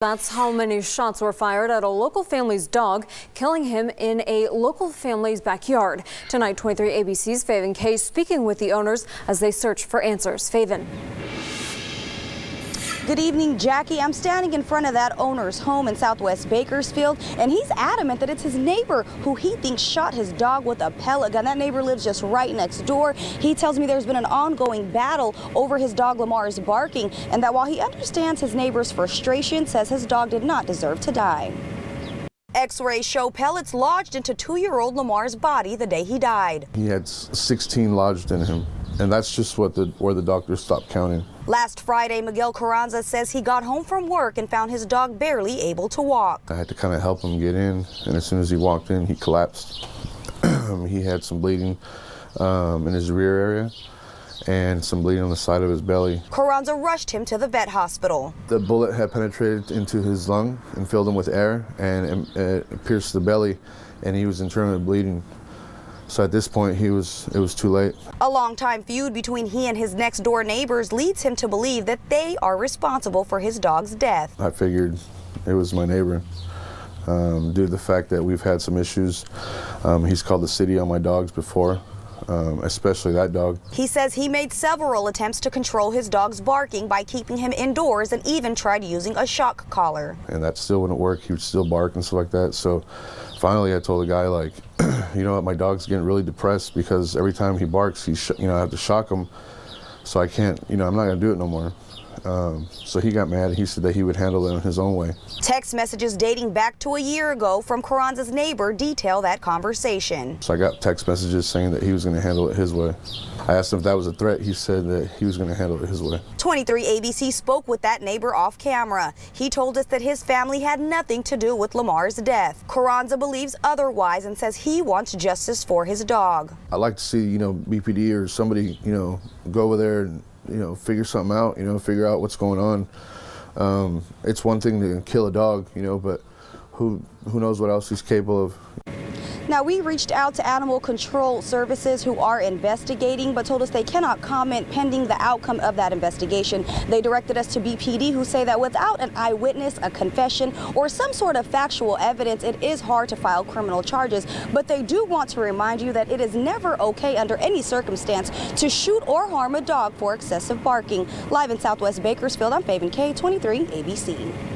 That's how many shots were fired at a local family's dog, killing him in a local family's backyard. Tonight, 23 ABC's Faven Kay speaking with the owners as they search for answers. Faven. Good evening, Jackie. I'm standing in front of that owner's home in Southwest Bakersfield, and he's adamant that it's his neighbor who he thinks shot his dog with a pellet gun. That neighbor lives just right next door. He tells me there's been an ongoing battle over his dog Lamar's barking, and that while he understands his neighbor's frustration, says his dog did not deserve to die. X-rays show pellets lodged into 2-year-old Lamar's body the day he died. He had 16 lodged in him, and that's just where the doctors stopped counting. Last Friday, Miguel Carranza says he got home from work and found his dog barely able to walk. I had to kind of help him get in, and as soon as he walked in, he collapsed. He had some bleeding in his rear area and some bleeding on the side of his belly. Carranza rushed him to the vet hospital. The bullet had penetrated into his lung and filled him with air, and it pierced the belly, and he was internally bleeding. So at this point, it was too late. A long-time feud between he and his next-door neighbors leads him to believe that they are responsible for his dog's death. I figured it was my neighbor. Due to the fact that we've had some issues, he's called the city on my dogs before, especially that dog. He says he made several attempts to control his dog's barking by keeping him indoors and even tried using a shock collar. And that still wouldn't work. He would still bark and stuff like that. So finally I told the guy, like, you know what, my dog's getting really depressed because every time he barks, I have to shock him. So I can't, I'm not going to do it no more. So he got mad. He said that he would handle it in his own way. Text messages dating back to a year ago from Carranza's neighbor detail that conversation. So I got text messages saying that he was going to handle it his way. I asked him if that was a threat. He said that he was going to handle it his way. 23 ABC spoke with that neighbor off camera. He told us that his family had nothing to do with Lamar's death. Carranza believes otherwise and says he wants justice for his dog. I'd like to see, BPD or somebody, go over there and figure something out, figure out what's going on. It's one thing to kill a dog, but who knows what else he's capable of. Now, we reached out to Animal Control Services, who are investigating, but told us they cannot comment pending the outcome of that investigation. They directed us to BPD, who say that without an eyewitness, a confession, or some sort of factual evidence, it is hard to file criminal charges. But they do want to remind you that it is never okay under any circumstance to shoot or harm a dog for excessive barking. Live in Southwest Bakersfield, I'm Faven Kay, 23 ABC.